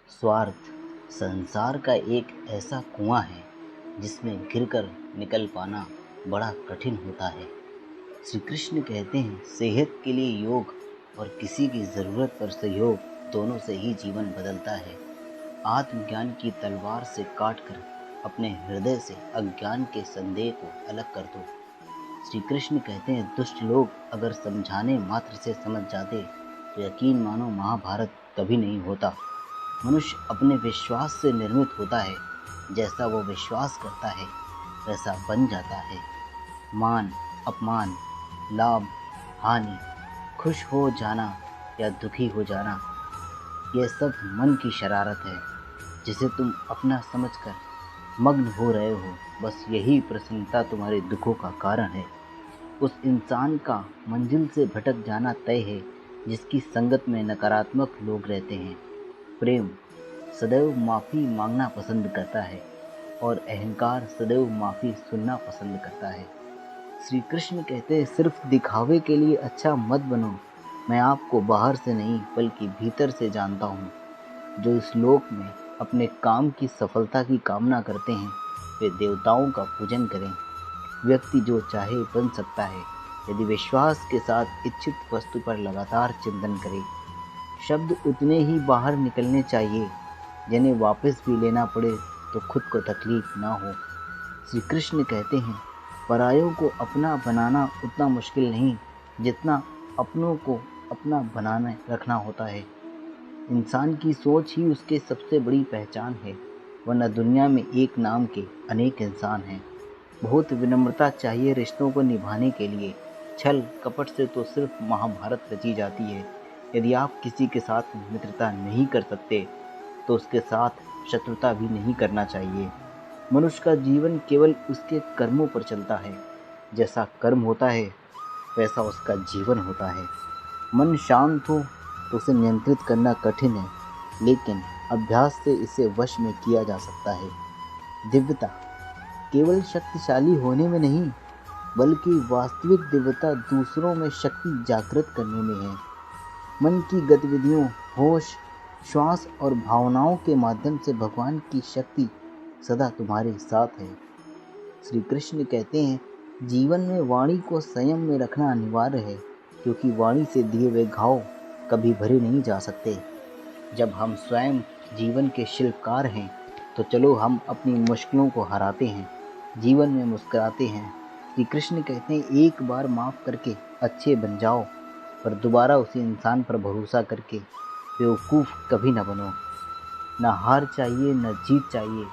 स्वार्थ संसार का एक ऐसा कुआं है जिसमें गिरकर निकल पाना बड़ा कठिन होता है। श्री कृष्ण कहते हैं, सेहत के लिए योग और किसी की ज़रूरत पर सहयोग, दोनों से ही जीवन बदलता है। आत्मज्ञान की तलवार से काटकर अपने हृदय से अज्ञान के संदेह को अलग कर दो। श्री कृष्ण कहते हैं, दुष्ट लोग अगर समझाने मात्र से समझ जाते तो यकीन मानो महाभारत कभी नहीं होता। मनुष्य अपने विश्वास से निर्मित होता है। जैसा वो विश्वास करता है वैसा बन जाता है। मान, अपमान, लाभ, हानि, खुश हो जाना या दुखी हो जाना, यह सब मन की शरारत है जिसे तुम अपना समझकर मग्न हो रहे हो। बस यही प्रसन्नता तुम्हारे दुखों का कारण है। उस इंसान का मंजिल से भटक जाना तय है जिसकी संगत में नकारात्मक लोग रहते हैं। प्रेम सदैव माफ़ी मांगना पसंद करता है और अहंकार सदैव माफ़ी सुनना पसंद करता है। श्री कृष्ण कहते हैं, सिर्फ दिखावे के लिए अच्छा मत बनो। मैं आपको बाहर से नहीं बल्कि भीतर से जानता हूँ। जो इस लोक में अपने काम की सफलता की कामना करते हैं वे देवताओं का पूजन करें। व्यक्ति जो चाहे बन सकता है यदि विश्वास के साथ इच्छित वस्तु पर लगातार चिंतन करे। शब्द उतने ही बाहर निकलने चाहिए जिन्हें वापस भी लेना पड़े तो खुद को तकलीफ ना हो। श्री कृष्ण कहते हैं, परायों को अपना बनाना उतना मुश्किल नहीं जितना अपनों को अपना बनाने रखना होता है। इंसान की सोच ही उसके सबसे बड़ी पहचान है, वरना दुनिया में एक नाम के अनेक इंसान हैं। बहुत विनम्रता चाहिए रिश्तों को निभाने के लिए। छल कपट से तो सिर्फ महाभारत रची जाती है। यदि आप किसी के साथ मित्रता नहीं कर सकते तो उसके साथ शत्रुता भी नहीं करना चाहिए। मनुष्य का जीवन केवल उसके कर्मों पर चलता है। जैसा कर्म होता है वैसा उसका जीवन होता है। मन शांत हो तो उसे नियंत्रित करना कठिन है, लेकिन अभ्यास से इसे वश में किया जा सकता है। दिव्यता केवल शक्तिशाली होने में नहीं बल्कि वास्तविक दिव्यता दूसरों में शक्ति जागृत करने में है। मन की गतिविधियों, होश, श्वास और भावनाओं के माध्यम से भगवान की शक्ति सदा तुम्हारे साथ है। श्री कृष्ण कहते हैं, जीवन में वाणी को संयम में रखना अनिवार्य है, क्योंकि वाणी से दिए हुए घाव कभी भरे नहीं जा सकते। जब हम स्वयं जीवन के शिल्पकार हैं तो चलो हम अपनी मुश्किलों को हराते हैं, जीवन में मुस्कुराते हैं। श्री कृष्ण कहते हैं, एक बार माफ़ करके अच्छे बन जाओ, पर दोबारा उसी इंसान पर भरोसा करके बेवकूफ़ कभी न बनो। न हार चाहिए न जीत चाहिए।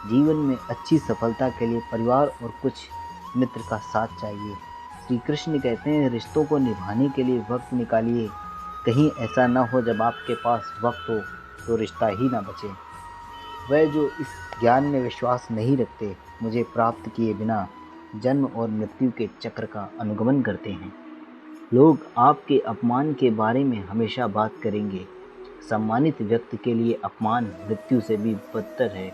जीवन में अच्छी सफलता के लिए परिवार और कुछ मित्र का साथ चाहिए। श्री कृष्ण कहते हैं, रिश्तों को निभाने के लिए वक्त निकालिए। कहीं ऐसा न हो जब आपके पास वक्त हो तो रिश्ता ही ना बचे। वह जो इस ज्ञान में विश्वास नहीं रखते, मुझे प्राप्त किए बिना जन्म और मृत्यु के चक्र का अनुगमन करते हैं। लोग आपके अपमान के बारे में हमेशा बात करेंगे। सम्मानित व्यक्ति के लिए अपमान मृत्यु से भी बदतर है।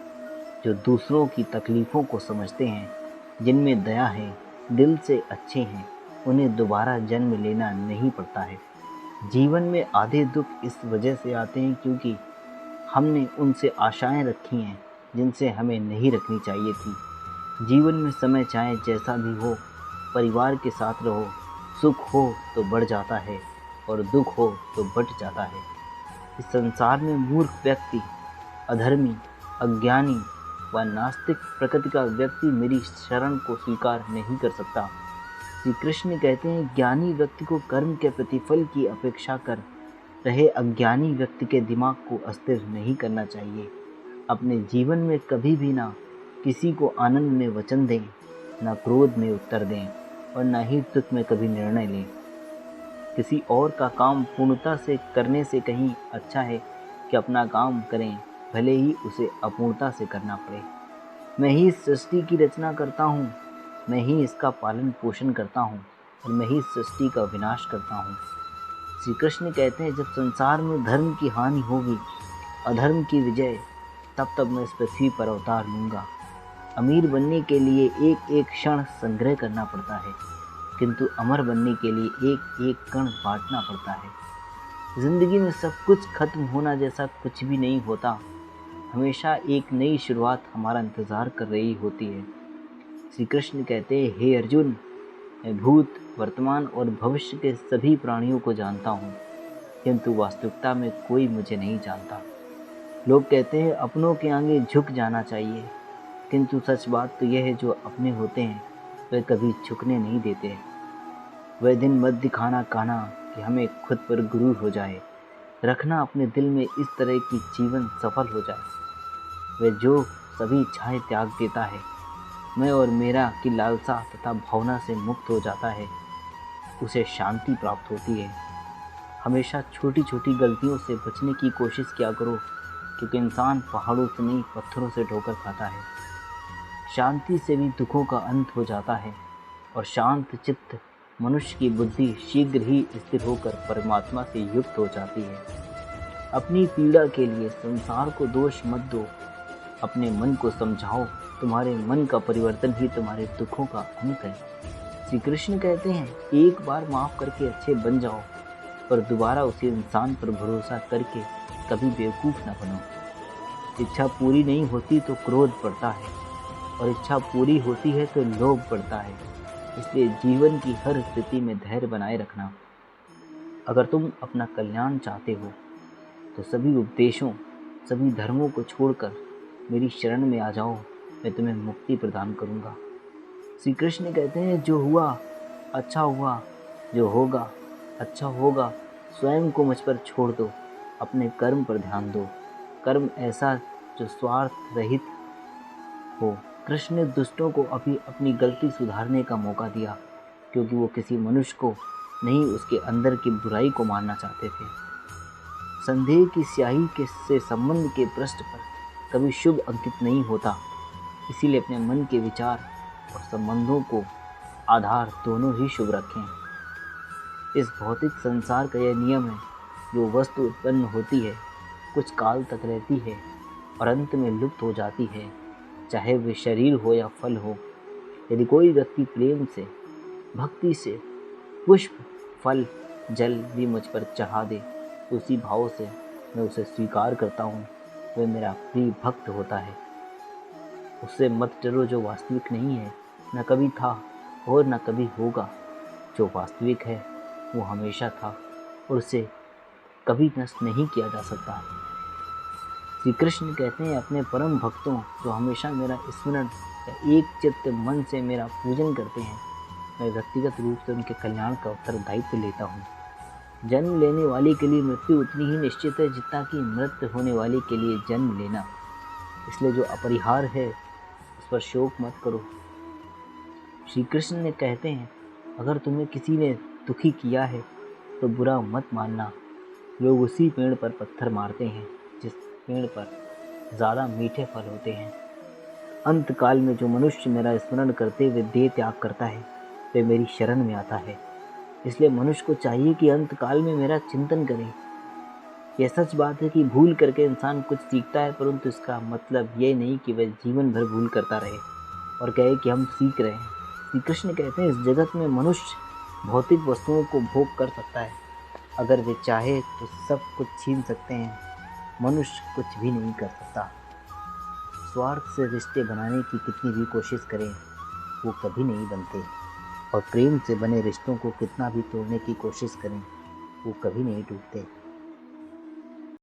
जो दूसरों की तकलीफ़ों को समझते हैं, जिनमें दया है, दिल से अच्छे हैं, उन्हें दोबारा जन्म लेना नहीं पड़ता है। जीवन में आधे दुख इस वजह से आते हैं क्योंकि हमने उनसे आशाएं रखी हैं जिनसे हमें नहीं रखनी चाहिए थी। जीवन में समय चाहे जैसा भी हो, परिवार के साथ रहो। सुख हो तो बढ़ जाता है और दुख हो तो बट जाता है। इस संसार में मूर्ख व्यक्ति, अधर्मी, अज्ञानी व नास्तिक प्रकृति का व्यक्ति मेरी शरण को स्वीकार नहीं कर सकता। श्री कृष्ण कहते हैं, ज्ञानी व्यक्ति को कर्म के प्रतिफल की अपेक्षा कर रहे अज्ञानी व्यक्ति के दिमाग को अस्थिर नहीं करना चाहिए। अपने जीवन में कभी भी ना किसी को आनंद में वचन दें, ना क्रोध में उत्तर दें और ना ही दुख में कभी निर्णय लें। किसी और का काम पूर्णता से करने से कहीं अच्छा है कि अपना काम करें, भले ही उसे अपूर्णता से करना पड़े। मैं ही इस सृष्टि की रचना करता हूँ, मैं ही इसका पालन पोषण करता हूँ और मैं ही इस सृष्टि का विनाश करता हूँ। श्री कृष्ण कहते हैं, जब संसार में धर्म की हानि होगी, अधर्म की विजय, तब मैं इस पृथ्वी पर अवतार लूँगा। अमीर बनने के लिए एक एक क्षण संग्रह करना पड़ता है, किंतु अमर बनने के लिए एक एक कण बांटना पड़ता है। जिंदगी में सब कुछ खत्म होना जैसा कुछ भी नहीं होता। हमेशा एक नई शुरुआत हमारा इंतजार कर रही होती है। श्री कृष्ण कहते हैं, हे अर्जुन, मैं भूत, वर्तमान और भविष्य के सभी प्राणियों को जानता हूँ, किंतु वास्तविकता में कोई मुझे नहीं जानता। लोग कहते हैं अपनों के आगे झुक जाना चाहिए, किंतु सच बात तो यह है, जो अपने होते हैं वे कभी झुकने नहीं देते। वह दिन मत दिखाना काना कि हमें खुद पर गुरूर हो जाए, रखना अपने दिल में इस तरह की जीवन सफल हो जाए। वह जो सभी इच्छाएं त्याग देता है, मैं और मेरा की लालसा तथा भावना से मुक्त हो जाता है, उसे शांति प्राप्त होती है। हमेशा छोटी छोटी गलतियों से बचने की कोशिश किया करो, क्योंकि इंसान पहाड़ों से नहीं पत्थरों से ठोकर खाता है। शांति से भी दुखों का अंत हो जाता है, और शांत चित्त मनुष्य की बुद्धि शीघ्र ही स्थिर होकर परमात्मा से युक्त हो जाती है। अपनी पीड़ा के लिए संसार को दोष मत दो, अपने मन को समझाओ, तुम्हारे मन का परिवर्तन ही तुम्हारे दुखों का अंत है। श्री कृष्ण कहते हैं, एक बार माफ करके अच्छे बन जाओ, पर दोबारा उसी इंसान पर भरोसा करके कभी बेवकूफ न बनो। इच्छा पूरी नहीं होती तो क्रोध बढ़ता है, और इच्छा पूरी होती है तो लोभ बढ़ता है। इसलिए जीवन की हर स्थिति में धैर्य बनाए रखना। अगर तुम अपना कल्याण चाहते हो तो सभी उपदेशों, सभी धर्मों को छोड़कर मेरी शरण में आ जाओ, मैं तुम्हें मुक्ति प्रदान करूंगा। श्री कृष्ण कहते हैं, जो हुआ अच्छा हुआ, जो होगा अच्छा होगा। स्वयं को मुझ पर छोड़ दो, अपने कर्म पर ध्यान दो। कर्म ऐसा जो स्वार्थ रहित हो। कृष्ण ने दुष्टों को अभी अपनी गलती सुधारने का मौका दिया, क्योंकि वो किसी मनुष्य को नहीं, उसके अंदर की बुराई को मारना चाहते थे। संदेह की स्याही के से संबंध के पृष्ठ पर कभी शुभ अंकित नहीं होता। इसीलिए अपने मन के विचार और संबंधों को आधार दोनों ही शुभ रखें। इस भौतिक संसार का यह नियम है, जो वस्तु उत्पन्न होती है, कुछ काल तक रहती है और अंत में लुप्त हो जाती है, चाहे वे शरीर हो या फल हो। यदि कोई व्यक्ति प्रेम से, भक्ति से पुष्प, फल, जल भी मुझ पर चढ़ा दे, उसी भाव से मैं उसे स्वीकार करता हूँ, वह मेरा प्रिय भक्त होता है। उससे मत डरो जो वास्तविक नहीं है, न कभी था और न कभी होगा। जो वास्तविक है वो हमेशा था, और उसे कभी नष्ट नहीं किया जा सकता। श्री कृष्ण कहते हैं, अपने परम भक्तों जो हमेशा मेरा स्मरण या एक चित्त मन से मेरा पूजन करते हैं, मैं व्यक्तिगत रूप से उनके कल्याण का उत्तरदायित्व लेता हूँ। जन्म लेने वाले के लिए मृत्यु उतनी ही निश्चित है जितना कि मृत होने वाले के लिए जन्म लेना। इसलिए जो अपरिहार्य है उस पर शोक मत करो। श्री कृष्ण ने कहते हैं, अगर तुम्हें किसी ने दुखी किया है तो बुरा मत मानना। लोग उसी पेड़ पर पत्थर मारते हैं जिस पेड़ पर ज़्यादा मीठे फल होते हैं। अंत काल में जो मनुष्य मेरा स्मरण करते हुए देह त्याग करता है, वह मेरी शरण में आता है। इसलिए मनुष्य को चाहिए कि अंत काल में मेरा चिंतन करे। यह सच बात है कि भूल करके इंसान कुछ सीखता है, परंतु इसका मतलब यह नहीं कि वह जीवन भर भूल करता रहे और कहे कि हम सीख रहे हैं। श्री कृष्ण कहते हैं, इस जगत में मनुष्य भौतिक वस्तुओं को भोग कर सकता है, अगर वे चाहे तो सब कुछ छीन सकते हैं, मनुष्य कुछ भी नहीं कर सकता। स्वार्थ से रिश्ते बनाने की कितनी भी कोशिश करें, वो कभी नहीं बनते, और प्रेम से बने रिश्तों को कितना भी तोड़ने की कोशिश करें, वो कभी नहीं टूटते।